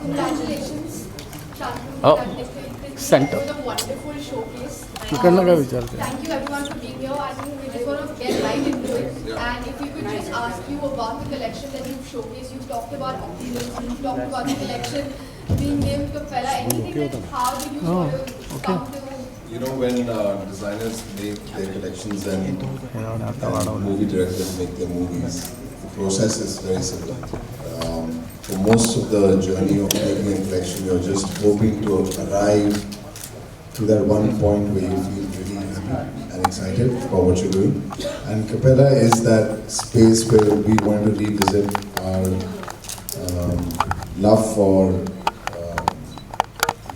Congratulations, Shantanu. Oh, Congratulations. center. It was a wonderful showcase. Chicken का विचार करें. Thank you everyone for being here. I think we just want to get right into it. And if we could just ask you about the collection that you've showcased, you've talked about optimism, you've talked about the collection being named Capella. Anything that, how did you sort of come to? You know, when designers make their collections and movie directors make their movies, the process is very similar. For most of the journey of making a collection, you're just hoping to arrive to that one point where you feel really happy and excited about what you're doing. And Capella is that space where we want to revisit our love for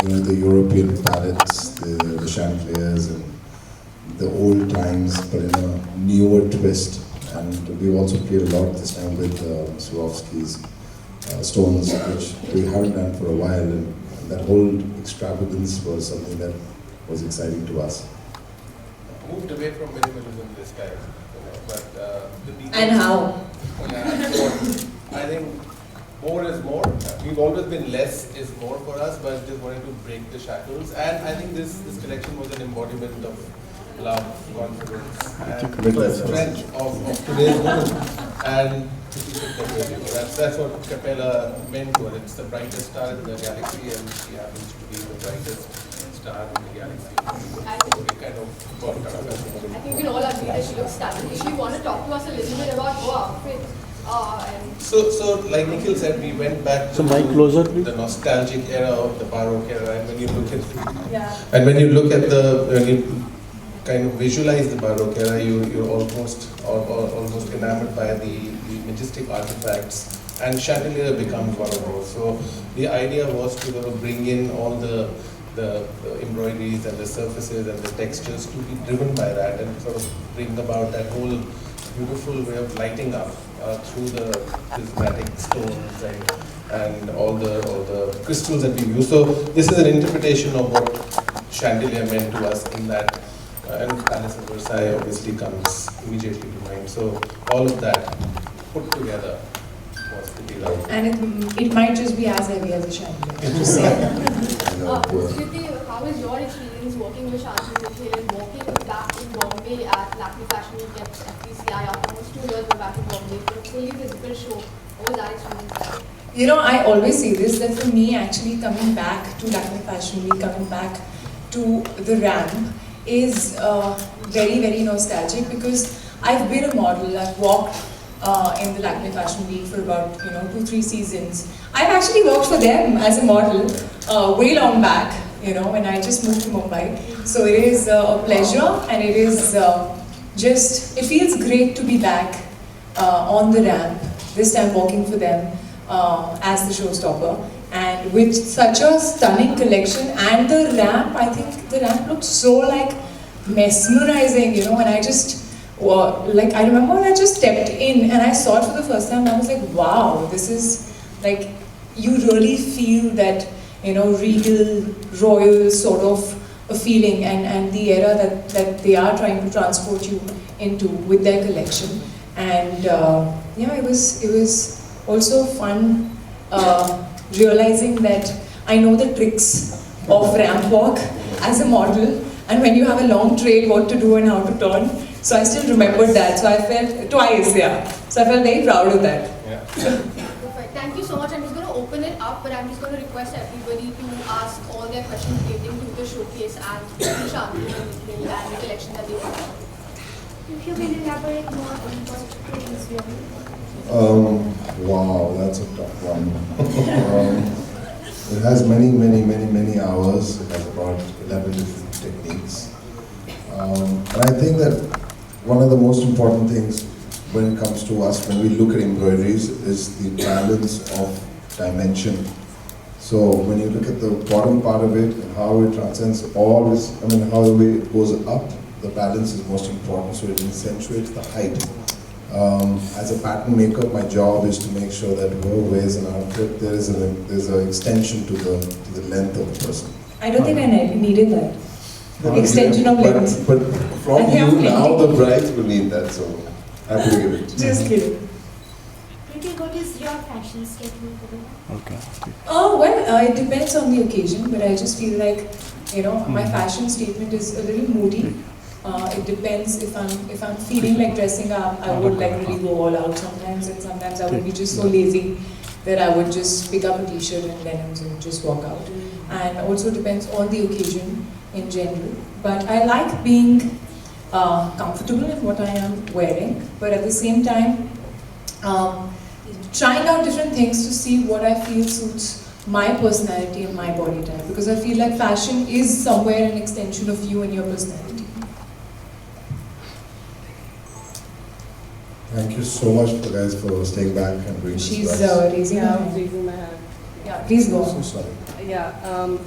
the European palettes, the chandeliers, and the old times, but in a newer twist. And we've also played a lot this time with Swarovski's stones, which we haven't done for a while, and that whole extravagance was something that was exciting to us. Moved away from minimalism this time, but the details. And how? Yeah, so I think more is more. We've always been less is more for us, but just wanted to break the shackles. And I think this collection was an embodiment of love, confidence, and strength of today's woman. And that's what Capella meant to her. It's the brightest star in the galaxy, and she happens to be the brightest. star in the galaxy. And So we kind of worked out. I think we can all agree that she looks stunning. If you want to talk to us a little bit about her outfit, and So like Nikhil said, we went back to the nostalgic era of the Baroque era, and when you look at when you kind of visualize the Baroque era, you're almost enamored by the majestic artifacts, and chandelier becomes one of those. So the idea was to sort of bring in all the embroideries and the surfaces and the textures to be driven by that, and sort of bring about that whole beautiful way of lighting up through the prismatic stones and all the crystals that we use. So this is an interpretation of what chandelier meant to us in that, and Palace of Versailles obviously comes immediately to mind. So all of that put together was pretty lovely. And it might just be as heavy as a chandelier. Just saying. Kriti, how is your experience working with Shantanu Nikhil and walking back in Bombay at Lakme Fashion Week at FPCI after almost 2 years? We're back in Bombay for a fully physical show. What was that experience like? You know, I always say this, that for me actually coming back to Lakme Fashion Week, coming back to the ramp is very, very nostalgic, because I've been a model. I've walked in the Lakme Fashion Week for about 2-3 seasons. I've actually worked for them as a model way long back, when I just moved to Mumbai. So it is a pleasure, and it is it feels great to be back on the ramp, this time walking for them as the showstopper. And with such a stunning collection, and the ramp, I think the ramp looked so like mesmerizing, and I just, I remember when I just stepped in and I saw it for the first time, I was like, wow, this is like, you really feel that, regal, royal sort of a feeling, and the era that they are trying to transport you into with their collection. And it was also fun realizing that I know the tricks of ramp walk as a model, and when you have a long trail, what to do and how to turn. So I still remembered that. So I felt twice, So I felt very proud of that. Yeah. Perfect. Thank you so much. I'm just going to open it up, but I'm just going to request everybody to ask all their questions relating to the showcase and the Shantanu Nikhil and the collection that they want. If you can elaborate more on what it is really. Wow, that's a tough one. It has many hours. It has about 11 different techniques. And I think that one of the most important things when it comes to us, when we look at embroideries, is the balance of dimension. So when you look at the bottom part of it, and how it transcends how the way it goes up, the balance is most important, so it accentuates the height. As a pattern maker, my job is to make sure that whoever wears an outfit, there's an extension to the length of the person. I don't think I needed that. The extension of length. But from you now, the brides will need that, so happy to give it. Just kidding. Kriti, what is your fashion statement for the Okay. Oh, well, it depends on the occasion, but I just feel like, my fashion statement is a little moody. It depends if I'm feeling like dressing up, I would like really go all out sometimes, and sometimes I would be just so lazy that I would just pick up a t-shirt and denims and just walk out. And also depends on the occasion in general. But I like being comfortable in what I am wearing, but at the same time, trying out different things to see what I feel suits my personality and my body type, because I feel like fashion is somewhere an extension of you and your personality. Thank you so much for staying back and doing this. She's raising her hand. Raising my hand. Yeah, please go So on. sorry. Yeah,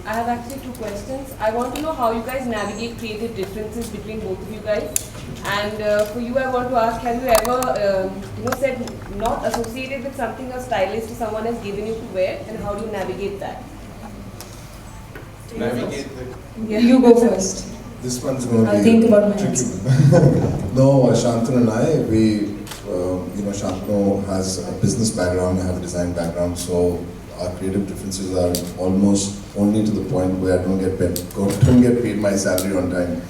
I have actually 2 questions. I want to know how you guys navigate creative differences between both of you guys. And for you, I want to ask, have you ever, said not associated with something a stylist or someone has given you to wear, and how do you navigate that? Navigate the You go first. This one's going to I'll be think about my tricky answer. one. No, Shantanu and I, Shantanu has a business background, I have a design background, so our creative differences are almost only to the point where I don't get paid my salary on time.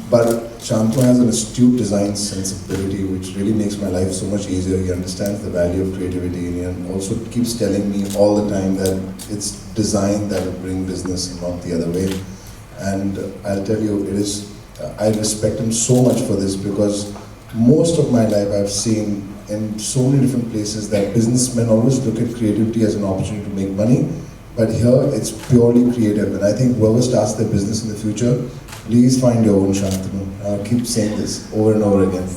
But Shantanu has an astute design sensibility which really makes my life so much easier. He understands the value of creativity and also keeps telling me all the time that it's design that will bring business and not the other way. And I'll tell you, I respect him so much for this because most of my life I've seen in so many different places that businessmen always look at creativity as an opportunity to make money, but here it's purely creative. And I think whoever starts their business in the future, please find your own Shantanu. I'll keep saying this over and over again.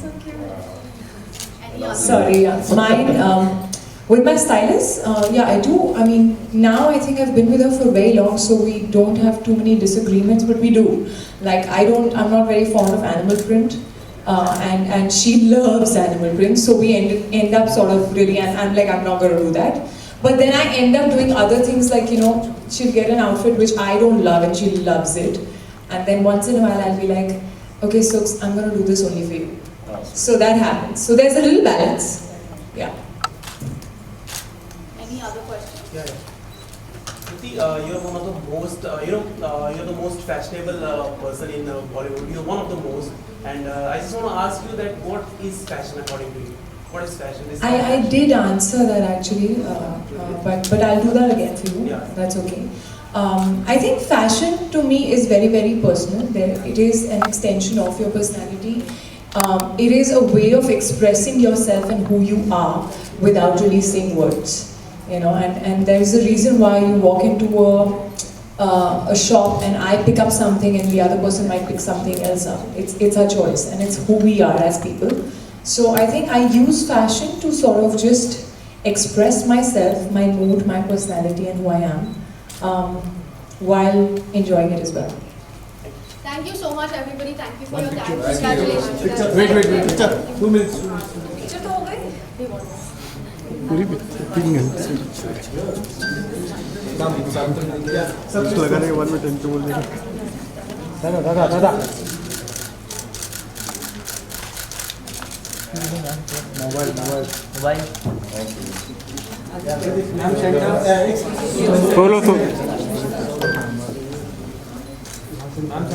Any other? Sorry, mine. With my stylist, yeah, I do. I mean, now I think I've been with her for very long, so we don't have too many disagreements, but we do. Like, I'm not very fond of animal print, and she loves animal print, so we end up sort of really, and I'm like, I'm not going to do that. But then I end up doing other things like, you know, she'll get an outfit which I don't love and she loves it. And then once in a while I'll be like, okay, so I'm going to do this only for you. So that happens. So there's a little balance. Yeah. Any other questions? Yeah. Kriti, you're one of the most, you're the most fashionable person in Bollywood. You're one of the most. And I just want to ask you that what is fashion according to you? What is fashion? I did answer that actually, but I'll do that again for you. Yeah. That's okay. I think fashion to me is very, very personal. It is an extension of your personality. It is a way of expressing yourself and who you are without really saying words. You know, and there's a reason why you walk into a shop and I pick up something and the other person might pick something else up. It's our choice and it's who we are as people. So I think I use fashion to sort of just express myself, my mood, my personality and who I am, while enjoying it as well. Thank you so much, everybody. Thank you for your time. Thank you. Congratulations. Wait. Picture. 2 minutes. Picture तो हो गई? They want this. पूरी picking है सब लगाने के बाद में टेंशन बोल देगा दादा मोबाइल खोलो तो